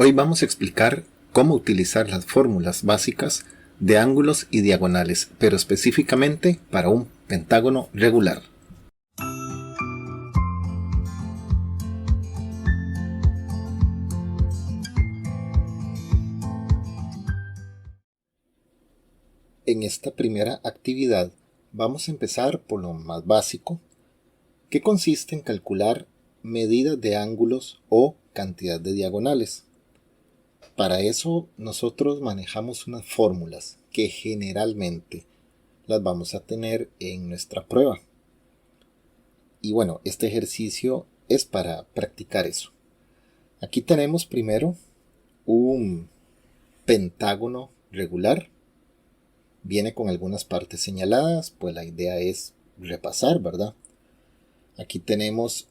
Hoy vamos a explicar cómo utilizar las fórmulas básicas de ángulos y diagonales, pero específicamente para un pentágono regular. En esta primera actividad vamos a empezar por lo más básico, que consiste en calcular medidas de ángulos o cantidad de diagonales. Para eso nosotros manejamos unas fórmulas que generalmente las vamos a tener en nuestra prueba. Y bueno, este ejercicio es para practicar eso. Aquí tenemos primero un pentágono regular. Viene con algunas partes señaladas, pues la idea es repasar, ¿verdad? Aquí tenemos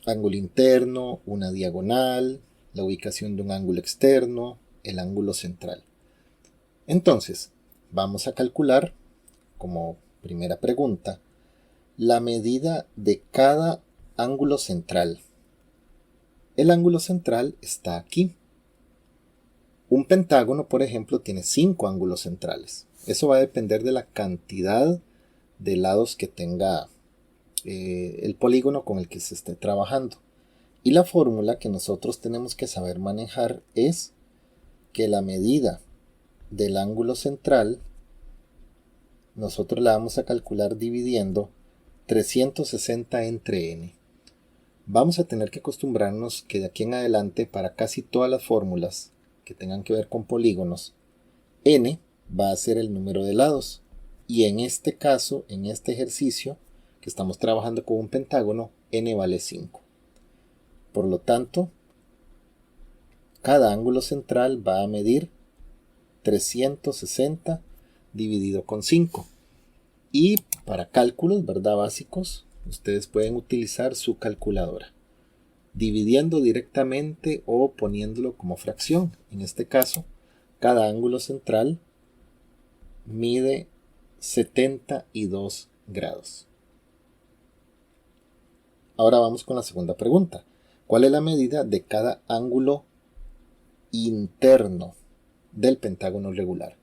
ángulo interno, una diagonal, la ubicación de un ángulo externo, el ángulo central. Entonces, vamos a calcular, como primera pregunta, la medida de cada ángulo central. El ángulo central está aquí. Un pentágono, por ejemplo, tiene 5 ángulos centrales. Eso va a depender de la cantidad de lados que tenga el polígono con el que se esté trabajando. Y la fórmula que nosotros tenemos que saber manejar es que la medida del ángulo central nosotros la vamos a calcular dividiendo 360 entre n. Vamos a tener que acostumbrarnos que de aquí en adelante, para casi todas las fórmulas que tengan que ver con polígonos, n va a ser el número de lados. Y en este caso, en este ejercicio, que estamos trabajando con un pentágono, n vale 5. Por lo tanto, cada ángulo central va a medir 360 dividido con 5. Y para cálculos, ¿verdad?, básicos, ustedes pueden utilizar su calculadora, dividiendo directamente o poniéndolo como fracción. En este caso, cada ángulo central mide 72 grados. Ahora vamos con la segunda pregunta. ¿Cuál es la medida de cada ángulo interno del pentágono regular?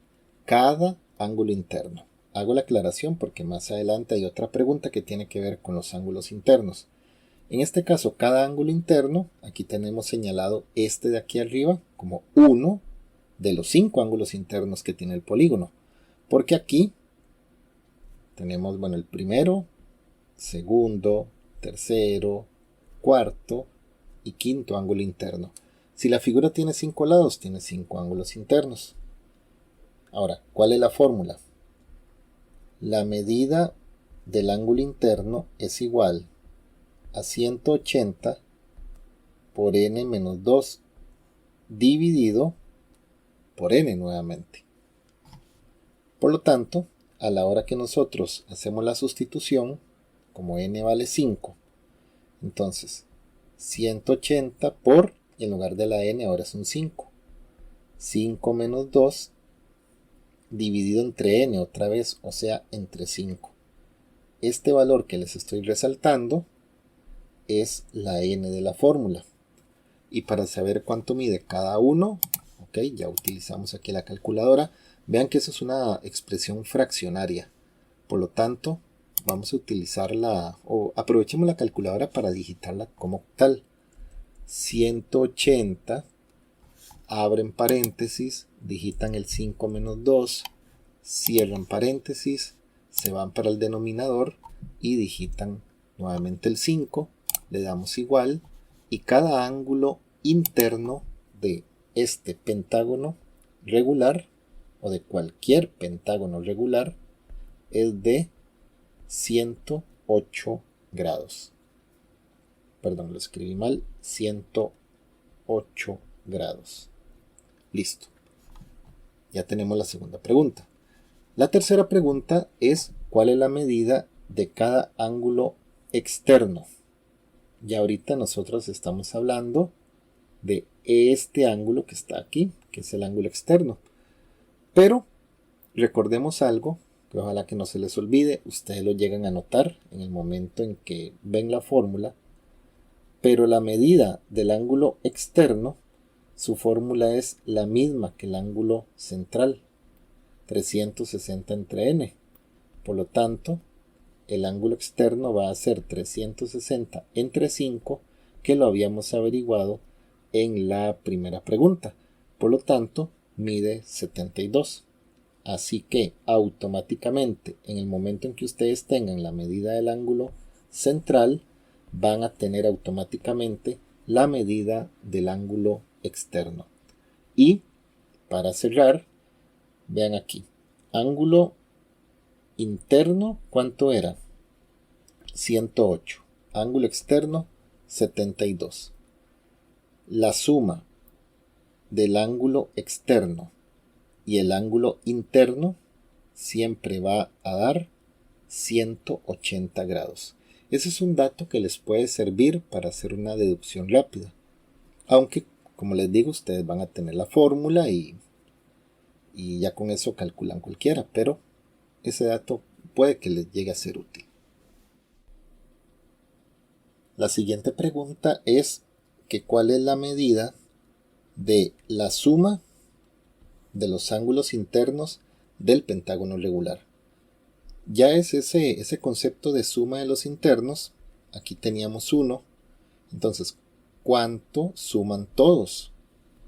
Cada ángulo interno. Hago la aclaración porque más adelante hay otra pregunta que tiene que ver con los ángulos internos. En este caso, cada ángulo interno, aquí tenemos señalado este de aquí arriba como uno de los 5 ángulos internos que tiene el polígono. Porque aquí tenemos, bueno, el primero, segundo, tercero, cuarto y quinto ángulo interno. Si la figura tiene 5 lados, tiene 5 ángulos internos. Ahora, ¿cuál es la fórmula? La medida del ángulo interno es igual a 180 por n menos 2 dividido por n nuevamente. Por lo tanto, a la hora que nosotros hacemos la sustitución, como n vale 5, entonces 180 por, y en lugar de la n ahora es un 5. 5 menos 2 dividido entre n otra vez, o sea, entre 5. Este valor que les estoy resaltando es la n de la fórmula. Y para saber cuánto mide cada uno, ok, ya utilizamos aquí la calculadora. Vean que eso es una expresión fraccionaria. Por lo tanto, vamos a utilizarla, o aprovechemos la calculadora para digitarla como tal. 180, abren paréntesis, digitan el 5 menos 2, cierran paréntesis, se van para el denominador y digitan nuevamente el 5, le damos igual, y cada ángulo interno de este pentágono regular, o de cualquier pentágono regular, es de 108 grados. Perdón, lo escribí mal, 108 grados. Listo. Ya tenemos la segunda pregunta. La tercera pregunta es ¿cuál es la medida de cada ángulo externo? Ya ahorita nosotros estamos hablando de este ángulo que está aquí, que es el ángulo externo. Pero recordemos algo que ojalá que no se les olvide, ustedes lo llegan a notar en el momento en que ven la fórmula, pero la medida del ángulo externo su fórmula es la misma que el ángulo central, 360 entre n. Por lo tanto, el ángulo externo va a ser 360 entre 5, que lo habíamos averiguado en la primera pregunta. Por lo tanto, mide 72. Así que automáticamente, en el momento en que ustedes tengan la medida del ángulo central, van a tener automáticamente la medida del ángulo externo. Y para cerrar, vean aquí, ángulo interno, ¿cuánto era? 108. Ángulo externo, 72. La suma del ángulo externo y el ángulo interno siempre va a dar 180 grados. Ese es un dato que les puede servir para hacer una deducción rápida. Aunque, como les digo, ustedes van a tener la fórmula y ya con eso calculan cualquiera, pero ese dato puede que les llegue a ser útil. La siguiente pregunta es que ¿cuál es la medida de la suma de los ángulos internos del pentágono regular? Ya es ese concepto de suma de los internos. Aquí teníamos 1. Entonces, ¿cuánto suman todos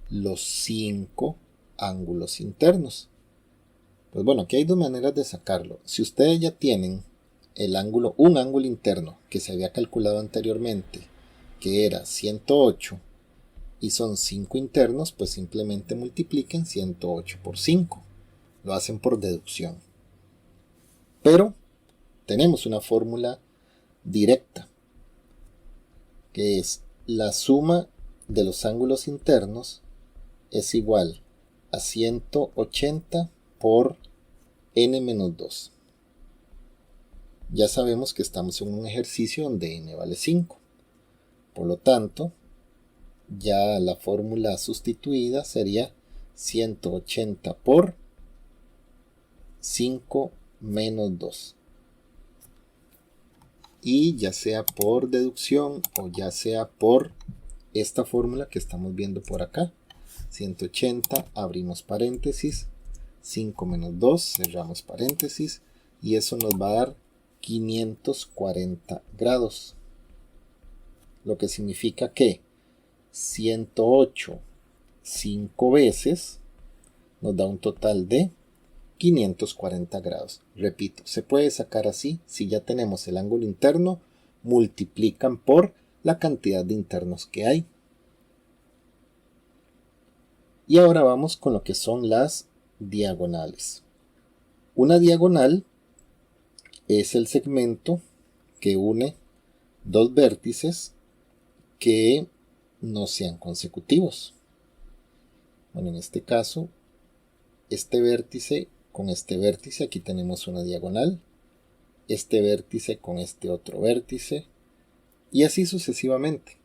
los 5 ángulos internos? Pues bueno, aquí hay dos maneras de sacarlo. Si ustedes ya tienen un ángulo interno que se había calculado anteriormente, que era 108, y son 5 internos, pues simplemente multipliquen 108 por 5. Lo hacen por deducción. Pero tenemos una fórmula directa, que es la suma de los ángulos internos es igual a 180 por n-2. Ya sabemos que estamos en un ejercicio donde n vale 5. Por lo tanto, ya la fórmula sustituida sería 180 por 5 menos 2. Y ya sea por deducción o ya sea por esta fórmula que estamos viendo por acá, 180, abrimos paréntesis, 5 menos 2, cerramos paréntesis, y eso nos va a dar 540 grados. Lo que significa que 108 5 veces nos da un total de 540 grados. Repito, se puede sacar así. Si ya tenemos el ángulo interno, multiplican por la cantidad de internos que hay. Y ahora vamos con lo que son las diagonales. Una diagonal es el segmento que une dos vértices que no sean consecutivos. Bueno, en este caso, este vértice con este vértice, aquí tenemos una diagonal, este vértice con este otro vértice, y así sucesivamente.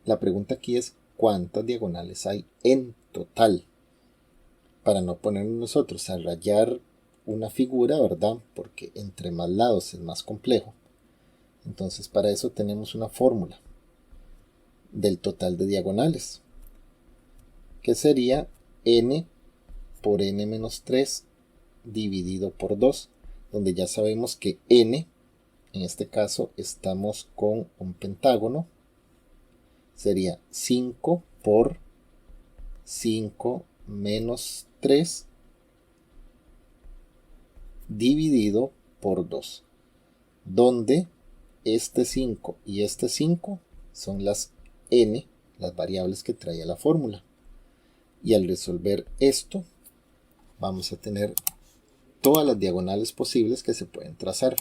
La pregunta aquí es, ¿cuántas diagonales hay en total? Para no ponernos nosotros a rayar una figura, ¿verdad? Porque entre más lados es más complejo. Entonces, para eso tenemos una fórmula del total de diagonales, que sería n por n-3 dividido por 2, donde ya sabemos que n, en este caso estamos con un pentágono, sería 5 por 5 menos 3 dividido por 2, donde este 5 y este 5 son las n, las variables que traía la fórmula. Y al resolver esto, vamos a tener todas las diagonales posibles que se pueden trazar.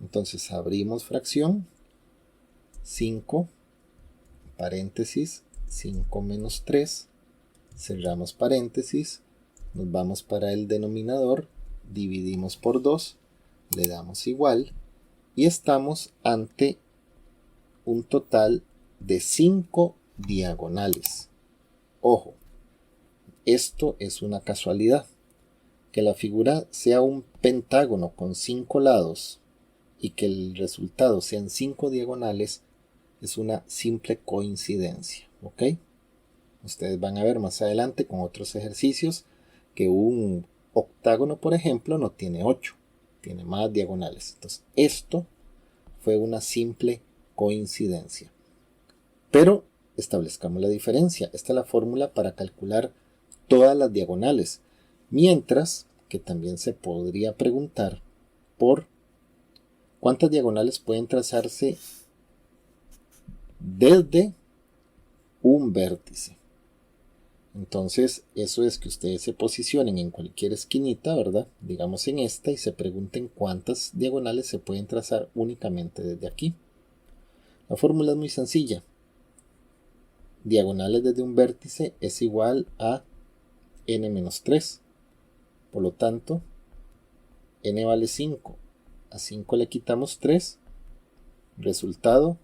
Entonces abrimos fracción, 5, paréntesis, 5 menos 3, cerramos paréntesis, nos vamos para el denominador, dividimos por 2, le damos igual, y estamos ante un total de 5 diagonales. Ojo, esto es una casualidad. Que la figura sea un pentágono con 5 lados y que el resultado sean 5 diagonales es una simple coincidencia, ¿ok? Ustedes van a ver más adelante con otros ejercicios que un octágono, por ejemplo, no tiene 8, tiene más diagonales. Entonces, esto fue una simple coincidencia. Pero establezcamos la diferencia. Esta es la fórmula para calcular todas las diagonales. Mientras que también se podría preguntar por cuántas diagonales pueden trazarse desde un vértice. Entonces, eso es que ustedes se posicionen en cualquier esquinita, ¿verdad? Digamos en esta, y se pregunten cuántas diagonales se pueden trazar únicamente desde aquí. La fórmula es muy sencilla. Diagonales desde un vértice es igual a n-3. Por lo tanto, n vale 5. A 5 le quitamos 3. Resultado,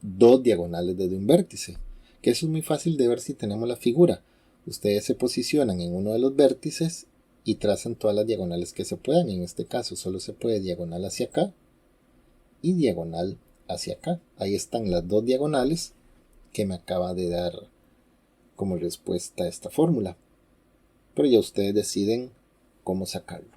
2 diagonales desde un vértice. Que eso es muy fácil de ver si tenemos la figura. Ustedes se posicionan en uno de los vértices y trazan todas las diagonales que se puedan. En este caso solo se puede diagonal hacia acá y diagonal hacia acá. Ahí están las 2 diagonales que me acaba de dar como respuesta a esta fórmula. Pero ya ustedes deciden cómo sacarlo.